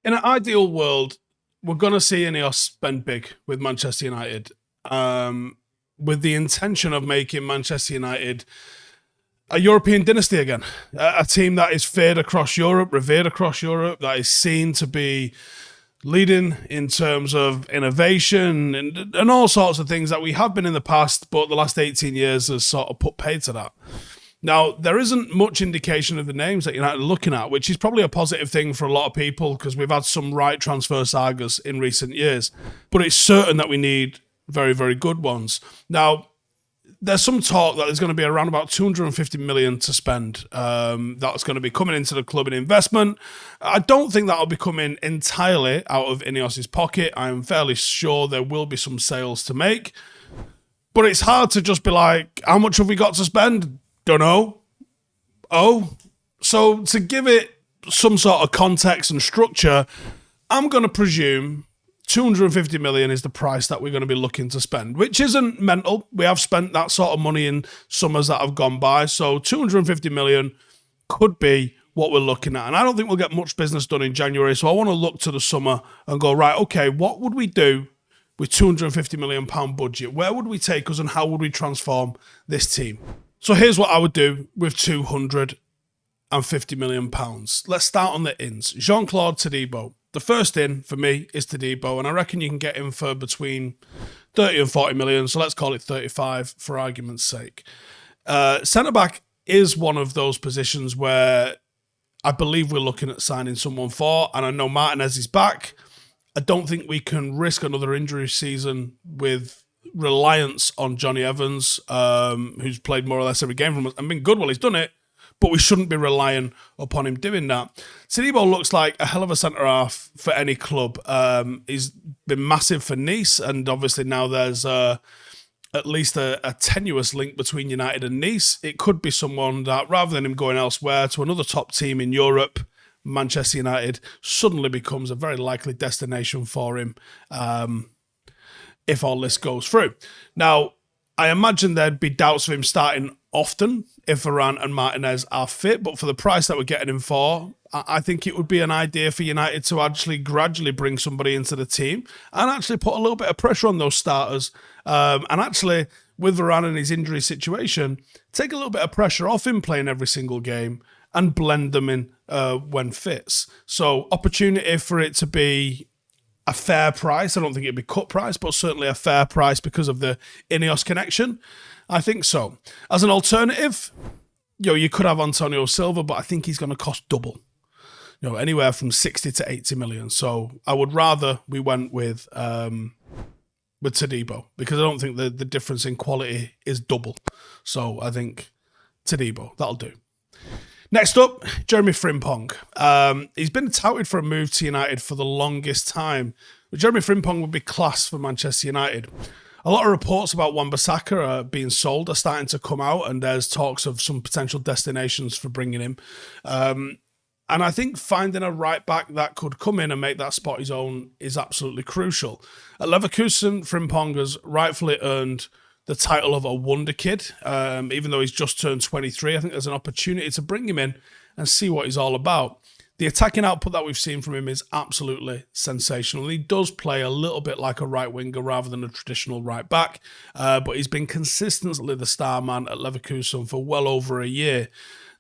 In an ideal world, we're going to see INEOS spend big with Manchester United, with the intention of making Manchester United a European dynasty again, a team that is feared across Europe, revered across Europe, that is seen to be leading in terms of innovation and all sorts of things that we have been in the past, but the last 18 years has sort of put paid to that. Now, there isn't much indication of the names that United are looking at, which is probably a positive thing for a lot of people because we've had some right transfer sagas in recent years. But it's certain that we need very, very good ones. Now, there's some talk that there's going to be around about 250 million to spend. That's going to be coming into the club in investment. I don't think that'll be coming entirely out of INEOS's pocket. I'm fairly sure there will be some sales to make. But it's hard to just be like, how much have we got to spend? Don't know. So to give it some sort of context and structure, I'm going to presume 250 million is the price that we're going to be looking to spend, which isn't mental. We have spent that sort of money in summers that have gone by. So 250 million could be what we're looking at. And I don't think we'll get much business done in January. So I want to look to the summer and go, right, okay, what would we do with £250 million budget? Where would we take us and how would we transform this team? So here's what I would do with £250 million. Let's start on the ins. Jean-Claude Todibo. The first in for me is Todibo, and I reckon you can get him for between 30 and 40 million, so let's call it 35 for argument's sake. Centre-back is one of those positions where I believe we're looking at signing someone for, and I know Martinez is back. I don't think we can risk another injury season with reliance on Johnny Evans, who's played more or less every game from us and been good while he's done it, but we shouldn't be relying upon him doing that. Todibo looks like a hell of a centre-half for any club. He's been massive for Nice, and obviously now there's at least a tenuous link between United and Nice. It could be someone that, rather than him going elsewhere to another top team in Europe, Manchester United suddenly becomes a very likely destination for him if all this goes through. Now, I imagine there'd be doubts of him starting often if Varane and Martinez are fit, but for the price that we're getting him for, I think it would be an idea for United to actually gradually bring somebody into the team and actually put a little bit of pressure on those starters. And actually, with Varane and his injury situation, take a little bit of pressure off him playing every single game and blend them in when fits. So opportunity for it to be a fair price. I don't think it'd be cut price, but certainly a fair price because of the INEOS connection. I think so. As an alternative, you could have Antonio Silva, but I think he's going to cost double. Anywhere from 60 to 80 million. So I would rather we went with Todibo because I don't think the difference in quality is double. So I think Todibo, that'll do. Next up, Jeremy Frimpong. He's been touted for a move to United for the longest time. But Jeremy Frimpong would be class for Manchester United. A lot of reports about Wan-Bissaka being sold are starting to come out, and there's talks of some potential destinations for bringing him. And I think finding a right back that could come in and make that spot his own is absolutely crucial. At Leverkusen, Frimpong has rightfully earned the title of a wonder kid. Even though he's just turned 23, I think there's an opportunity to bring him in and see what he's all about. The attacking output that we've seen from him is absolutely sensational. He does play a little bit like a right winger rather than a traditional right back, but he's been consistently the star man at Leverkusen for well over a year.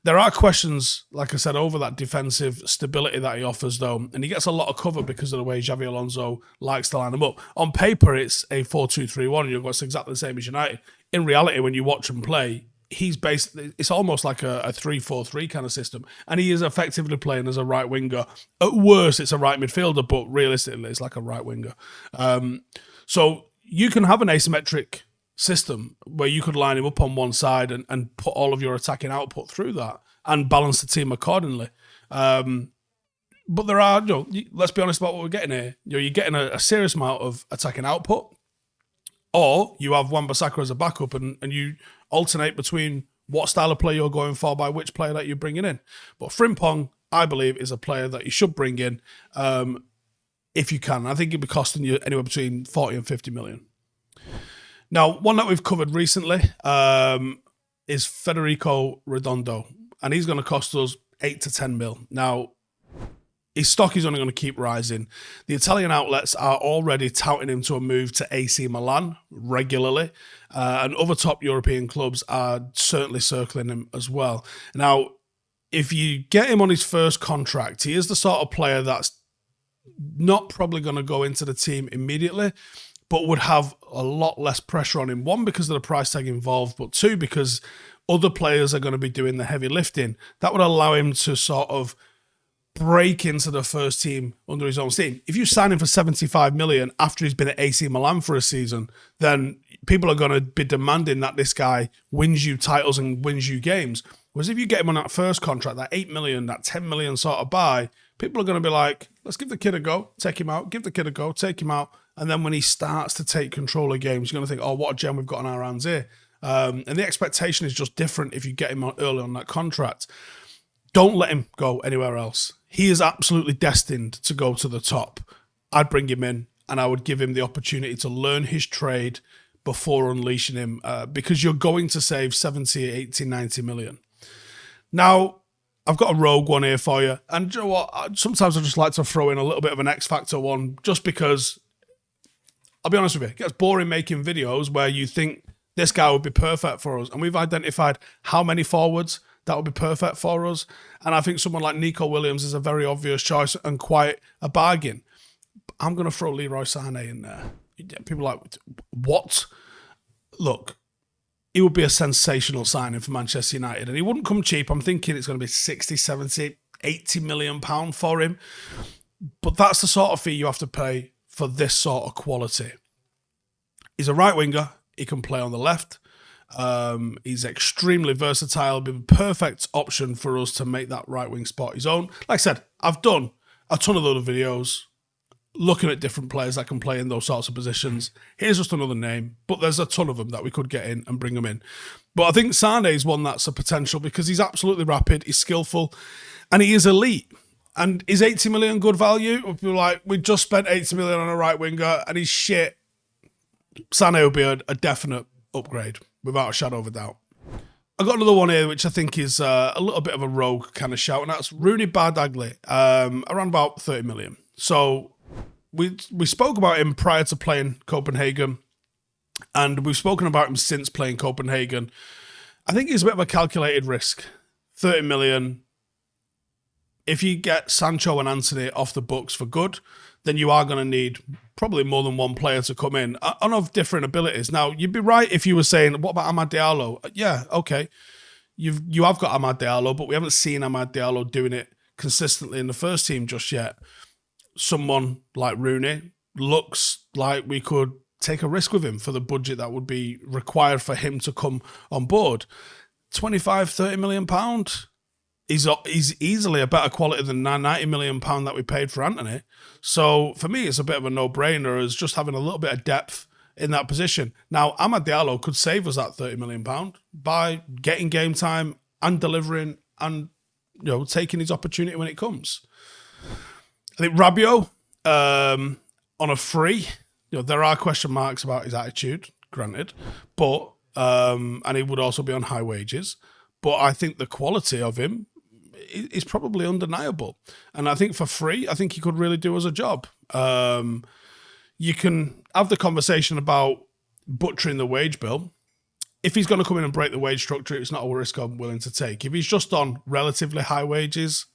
There are questions, like I said, over that defensive stability that he offers, though, and he gets a lot of cover because of the way Xavi Alonso likes to line him up. On paper, it's a 4-2-3-1, and you've got exactly the same as United. In reality, when you watch him play, it's almost like a 3-4-3 kind of system, and he is effectively playing as a right winger. At worst, it's a right midfielder, but realistically, it's like a right winger. So you can have an asymmetric system where you could line him up on one side and put all of your attacking output through that and balance the team accordingly. But there are, let's be honest about what we're getting here. You're getting a serious amount of attacking output, or you have Wan-Bissaka as a backup and you alternate between what style of play you're going for by which player that you're bringing in. But Frimpong, I believe, is a player that you should bring in if you can. I think it'd be costing you anywhere between 40 and 50 million. Now, one that we've covered recently is Federico Redondo, and he's going to cost us 8 to 10 mil. Now, his stock is only going to keep rising. The Italian outlets are already touting him to a move to AC Milan regularly, and other top European clubs are certainly circling him as well. Now, if you get him on his first contract, he is the sort of player that's not probably going to go into the team immediately, but would have a lot less pressure on him. One, because of the price tag involved, but two, because other players are going to be doing the heavy lifting. That would allow him to sort of break into the first team under his own steam. If you sign him for 75 million after he's been at AC Milan for a season, then people are going to be demanding that this guy wins you titles and wins you games. Whereas if you get him on that first contract, that 8 million, that 10 million sort of buy, people are going to be like, let's give the kid a go, take him out, give the kid a go, take him out. And then when he starts to take control of games, you're going to think, oh, what a gem we've got on our hands here. And the expectation is just different if you get him early on that contract. Don't let him go anywhere else. He is absolutely destined to go to the top. I'd bring him in and I would give him the opportunity to learn his trade before unleashing him, because you're going to save 70, 80, 90 million. Now, I've got a rogue one here for you. And you know what? Sometimes I just like to throw in a little bit of an X Factor one, just because, I'll be honest with you, it gets boring making videos where you think this guy would be perfect for us. And we've identified how many forwards that would be perfect for us. And I think someone like Nico Williams is a very obvious choice and quite a bargain. I'm going to throw Leroy Sane in there. People are like, what? Look, he would be a sensational signing for Manchester United. And he wouldn't come cheap. I'm thinking it's going to be 60, 70, 80 million pound for him. But that's the sort of fee you have to pay for this sort of quality. He's a right winger. He can play on the left. He's extremely versatile, be the perfect option for us to make that right wing spot his own. Like I said, I've done a ton of other videos looking at different players that can play in those sorts of positions. Here's just another name, but there's a ton of them that we could get in and bring them in. But I think Sane is one that's a potential because he's absolutely rapid, he's skillful, and he is elite. And is 80 million good value? We'll be like, we just spent 80 million on a right winger and he's shit. Sane will be a definite upgrade, without a shadow of a doubt. I got another one here, which I think is a little bit of a rogue kind of shout, and that's Rooney Bagley, around about 30 million. So we spoke about him prior to playing Copenhagen, and we've spoken about him since playing Copenhagen. I think he's a bit of a calculated risk. 30 million. If you get Sancho and Anthony off the books for good, then you are going to need probably more than one player to come in and of different abilities. Now, you'd be right if you were saying, what about Amad Diallo? Yeah, okay. You have got Amad Diallo, but we haven't seen Amad Diallo doing it consistently in the first team just yet. Someone like Rooney looks like we could take a risk with him for the budget that would be required for him to come on board. 25, 30 million pound. He's easily a better quality than £90 million that we paid for Anthony. So for me, it's a bit of a no-brainer as just having a little bit of depth in that position. Now, Amad Diallo could save us that £30 million by getting game time and delivering and taking his opportunity when it comes. I think Rabiot, on a free, there are question marks about his attitude, granted, but and he would also be on high wages. But I think the quality of him is probably undeniable. And I think for free, I think he could really do us a job. You can have the conversation about butchering the wage bill. If he's going to come in and break the wage structure, it's not a risk I'm willing to take. If he's just on relatively high wages,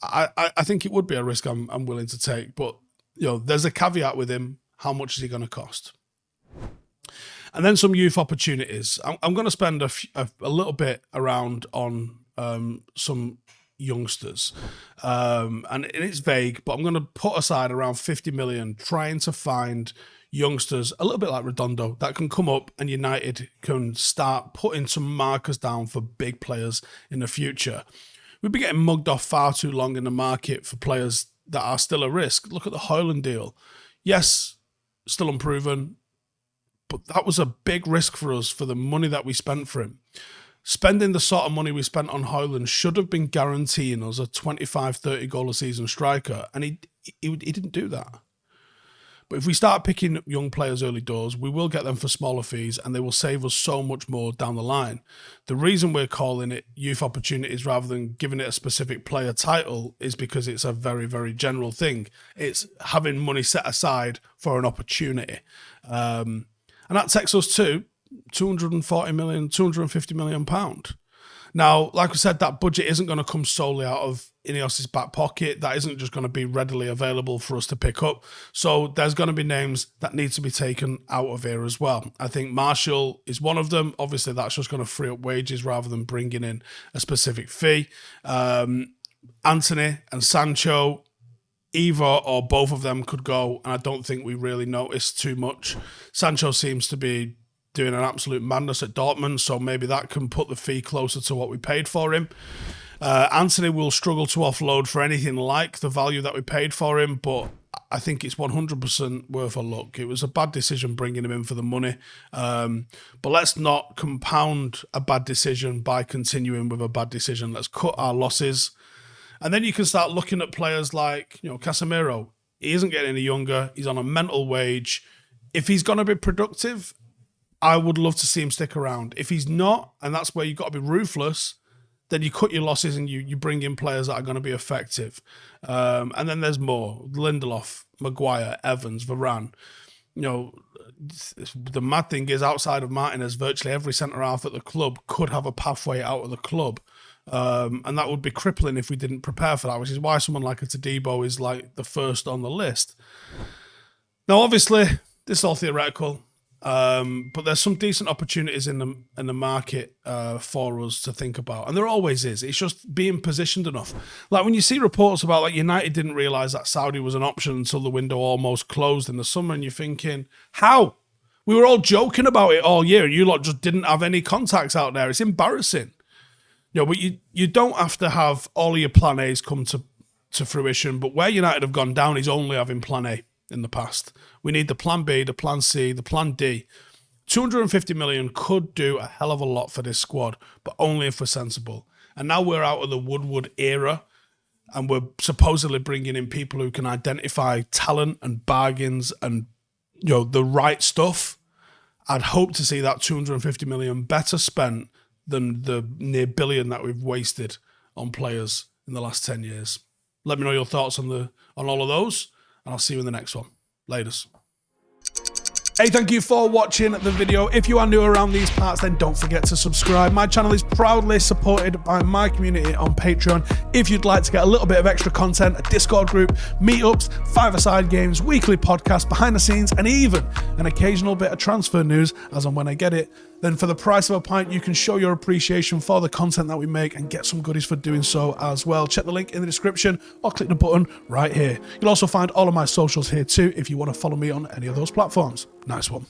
I think it would be a risk I'm willing to take. But there's a caveat with him. How much is he going to cost? And then some youth opportunities. I'm going to spend a little bit around on some youngsters. And it's vague, but I'm going to put aside around 50 million trying to find youngsters, a little bit like Redondo, that can come up and United can start putting some markers down for big players in the future. We've been getting mugged off far too long in the market for players that are still a risk. Look at the Howson deal. Yes, still unproven, but that was a big risk for us for the money that we spent for him. Spending the sort of money we spent on Howson should have been guaranteeing us a 25, 30 goal a season striker, and he didn't do that. But if we start picking young players early doors, we will get them for smaller fees and they will save us so much more down the line. The reason we're calling it youth opportunities rather than giving it a specific player title is because it's a very, very general thing. It's having money set aside for an opportunity. And that takes us to 240 million, 250 million pound. Now, like I said, that budget isn't going to come solely out of INEOS's back pocket. That isn't just going to be readily available for us to pick up. So there's going to be names that need to be taken out of here as well. I think Martial is one of them. Obviously, that's just going to free up wages rather than bringing in a specific fee. Anthony and Sancho, either or both of them could go, and I don't think we really noticed too much. Sancho seems to be doing an absolute madness at Dortmund, so maybe that can put the fee closer to what we paid for him. Anthony will struggle to offload for anything like the value that we paid for him, but I think it's 100% worth a look. It was a bad decision bringing him in for the money, but let's not compound a bad decision by continuing with a bad decision. Let's cut our losses, and then you can start looking at players like, Casemiro. He isn't getting any younger. He's on a mental wage. If he's going to be productive, I would love to see him stick around. If he's not, and that's where you've got to be ruthless, then you cut your losses and you bring in players that are going to be effective. And then there's more. Lindelof, Maguire, Evans, Varane. The mad thing is, outside of Martinez, virtually every centre-half at the club could have a pathway out of the club. And that would be crippling if we didn't prepare for that, which is why someone like a Todibo is like the first on the list. Now, obviously, this is all theoretical. But there's some decent opportunities in the market for us to think about, and there always is. It's just being positioned enough. Like when you see reports about like United didn't realise that Saudi was an option until the window almost closed in the summer, and you're thinking, how? We were all joking about it all year, and you lot just didn't have any contacts out there. It's embarrassing. But you don't have to have all of your plan A's come to fruition. But where United have gone down is only having plan A in the past. We need the plan B, the plan C, the plan D. 250 million could do a hell of a lot for this squad, but only if we're sensible. And now we're out of the Woodward era, and we're supposedly bringing in people who can identify talent and bargains and the right stuff. I'd hope to see that 250 million better spent than the near billion that we've wasted on players in the last 10 years. Let me know your thoughts on all of those, and I'll see you in the next one. Laters. Hey, thank you for watching the video. If you are new around these parts, then don't forget to subscribe. My channel is proudly supported by my community on Patreon. If you'd like to get a little bit of extra content, a Discord group, meetups, five-a-side games, weekly podcasts, behind the scenes, and even an occasional bit of transfer news as and when I get it, then for the price of a pint, you can show your appreciation for the content that we make and get some goodies for doing so as well. Check the link in the description or click the button right here. You'll also find all of my socials here too if you want to follow me on any of those platforms. Nice one.